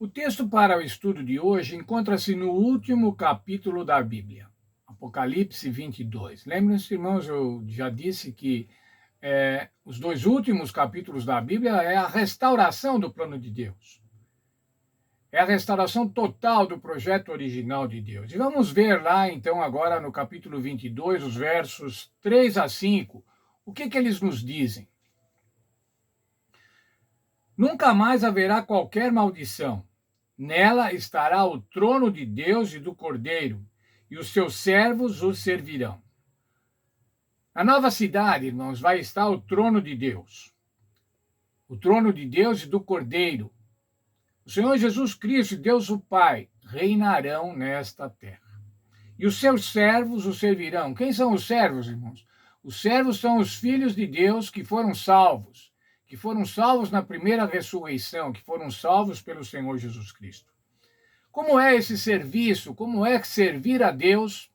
O texto para o estudo de hoje encontra-se no último capítulo da Bíblia, Apocalipse 22. Lembrem-se, irmãos, eu já disse que os dois últimos capítulos da Bíblia é a restauração do plano de Deus. É a restauração total do projeto original de Deus. E vamos ver lá, então, agora no capítulo 22, os versos 3 a 5, o que eles nos dizem. Nunca mais haverá qualquer maldição. Nela estará o trono de Deus e do Cordeiro, e os seus servos o servirão. Na nova cidade, irmãos, vai estar o trono de Deus. O trono de Deus e do Cordeiro. O Senhor Jesus Cristo e Deus o Pai reinarão nesta terra. E os seus servos o servirão. Quem são os servos, irmãos? Os servos são os filhos de Deus que foram salvos na primeira ressurreição, que foram salvos pelo Senhor Jesus Cristo. Como é esse serviço? Como é servir a Deus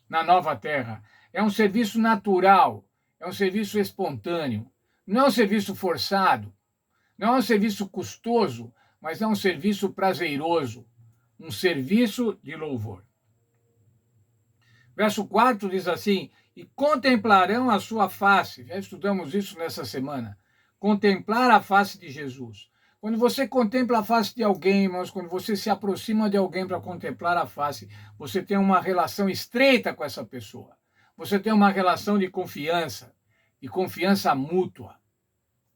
na nova terra? É um serviço natural, é um serviço espontâneo, não é um serviço forçado, não é um serviço custoso, mas é um serviço prazeroso, um serviço de louvor. Verso 4 diz assim: e contemplarão a sua face. Já estudamos isso nessa semana. Contemplar a face de Jesus. Quando você contempla a face de alguém, irmãos, quando você se aproxima de alguém para contemplar a face, você tem uma relação estreita com essa pessoa. Você tem uma relação de confiança mútua.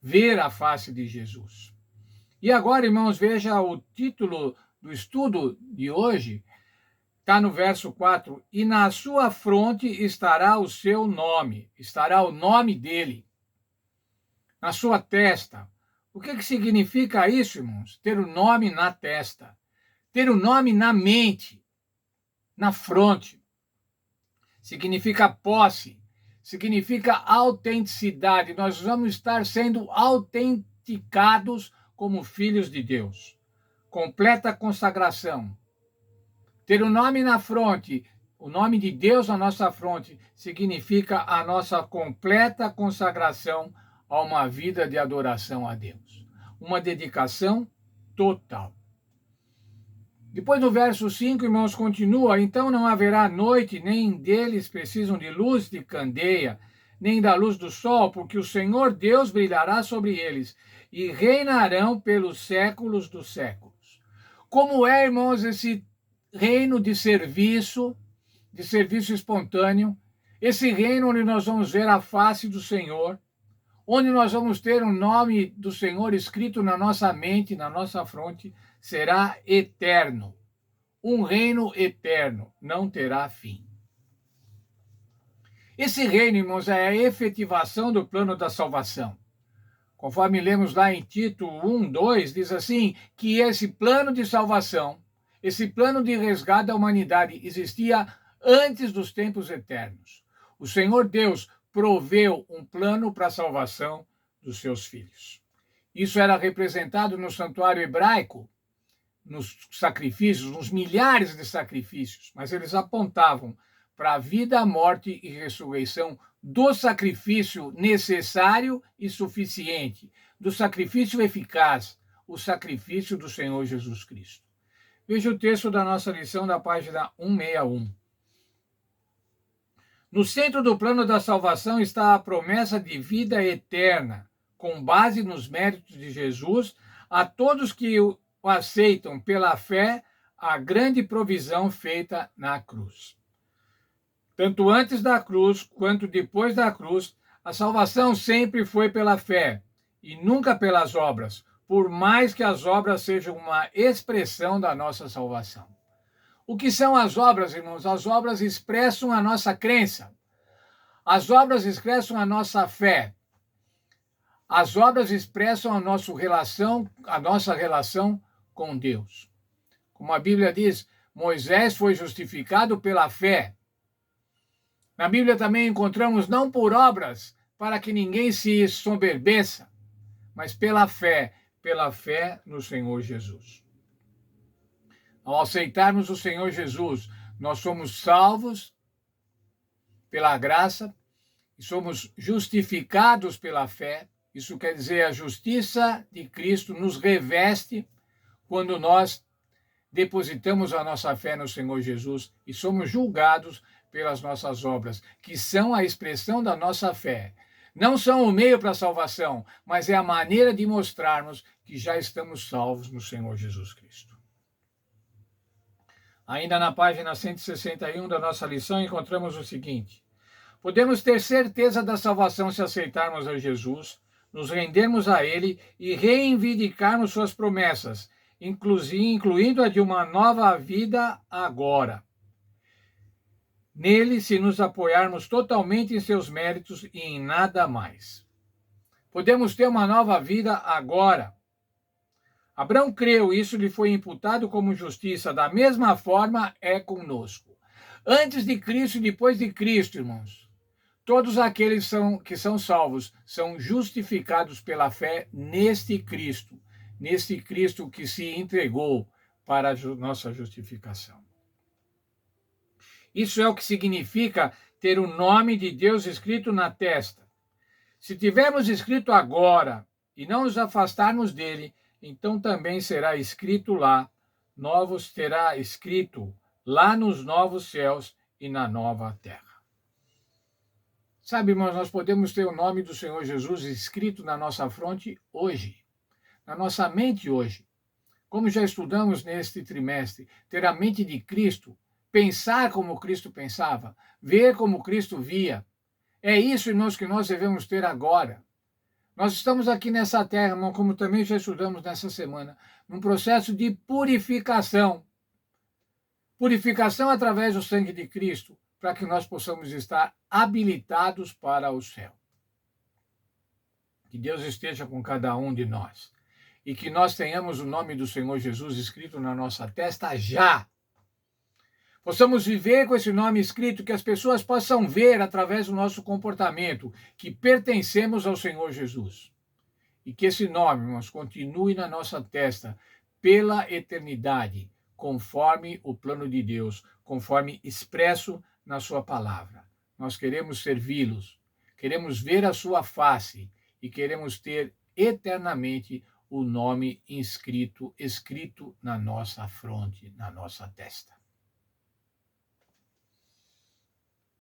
Ver a face de Jesus. E agora, irmãos, veja o título do estudo de hoje. Está no verso 4. E na sua fronte estará o seu nome. Estará o nome dele. Na sua testa. O que significa isso, irmãos? Ter o nome na testa. Ter o nome na mente. Na fronte. Significa posse. Significa autenticidade. Nós vamos estar sendo autenticados como filhos de Deus. Completa consagração. Ter o nome na fronte, o nome de Deus na nossa fronte, significa a nossa completa consagração a uma vida de adoração a Deus. Uma dedicação total. Depois no verso 5, irmãos, continua: então não haverá noite, nem deles precisam de luz de candeia, nem da luz do sol, porque o Senhor Deus brilhará sobre eles, e reinarão pelos séculos dos séculos. Como é, irmãos, esse reino de serviço espontâneo, esse reino onde nós vamos ver a face do Senhor, onde nós vamos ter o nome do Senhor escrito na nossa mente, na nossa fronte, será eterno. Um reino eterno, não terá fim. Esse reino, irmãos, é a efetivação do plano da salvação. Conforme lemos lá em Tito 1:2, diz assim, que esse plano de salvação, esse plano de resgate da humanidade existia antes dos tempos eternos. O Senhor Deus proveu um plano para a salvação dos seus filhos. Isso era representado no santuário hebraico, nos sacrifícios, nos milhares de sacrifícios, mas eles apontavam para a vida, morte e ressurreição do sacrifício necessário e suficiente, do sacrifício eficaz, o sacrifício do Senhor Jesus Cristo. Veja o texto da nossa lição da página 161. No centro do plano da salvação está a promessa de vida eterna, com base nos méritos de Jesus, a todos que o aceitam pela fé, a grande provisão feita na cruz. Tanto antes da cruz quanto depois da cruz, a salvação sempre foi pela fé e nunca pelas obras, por mais que as obras sejam uma expressão da nossa salvação. O que são as obras, irmãos? As obras expressam a nossa crença. As obras expressam a nossa fé. As obras expressam a nossa relação com Deus. Como a Bíblia diz, Moisés foi justificado pela fé. Na Bíblia também encontramos não por obras, para que ninguém se soberbeça, mas pela fé no Senhor Jesus. Ao aceitarmos o Senhor Jesus, nós somos salvos pela graça e somos justificados pela fé. Isso quer dizer, a justiça de Cristo nos reveste quando nós depositamos a nossa fé no Senhor Jesus e somos julgados pelas nossas obras, que são a expressão da nossa fé. Não são o meio para a salvação, mas é a maneira de mostrarmos que já estamos salvos no Senhor Jesus Cristo. Ainda na página 161 da nossa lição, encontramos o seguinte: podemos ter certeza da salvação se aceitarmos a Jesus, nos rendermos a Ele e reivindicarmos suas promessas, incluindo a de uma nova vida agora. Nele, se nos apoiarmos totalmente em seus méritos e em nada mais. Podemos ter uma nova vida agora. Abraão creu, isso lhe foi imputado como justiça. Da mesma forma é conosco. Antes de Cristo e depois de Cristo, irmãos, todos aqueles que são salvos são justificados pela fé neste Cristo que se entregou para a nossa justificação. Isso é o que significa ter o nome de Deus escrito na testa. Se tivermos escrito agora e não nos afastarmos dele, então também será escrito terá escrito lá nos novos céus e na nova terra. Sabe, irmãos, nós podemos ter o nome do Senhor Jesus escrito na nossa fronte hoje, na nossa mente hoje. Como já estudamos neste trimestre, ter a mente de Cristo, pensar como Cristo pensava, ver como Cristo via. É isso, irmãos, que nós devemos ter agora. Nós estamos aqui nessa terra, irmão, como também já estudamos nessa semana, num processo de purificação. Purificação através do sangue de Cristo, para que nós possamos estar habilitados para o céu. Que Deus esteja com cada um de nós. E que nós tenhamos o nome do Senhor Jesus escrito na nossa testa já. Possamos viver com esse nome escrito, que as pessoas possam ver através do nosso comportamento que pertencemos ao Senhor Jesus. E que esse nome, irmãos, continue na nossa testa pela eternidade, conforme o plano de Deus, conforme expresso na sua palavra. Nós queremos servi-los, queremos ver a sua face e queremos ter eternamente o nome escrito na nossa fronte, na nossa testa.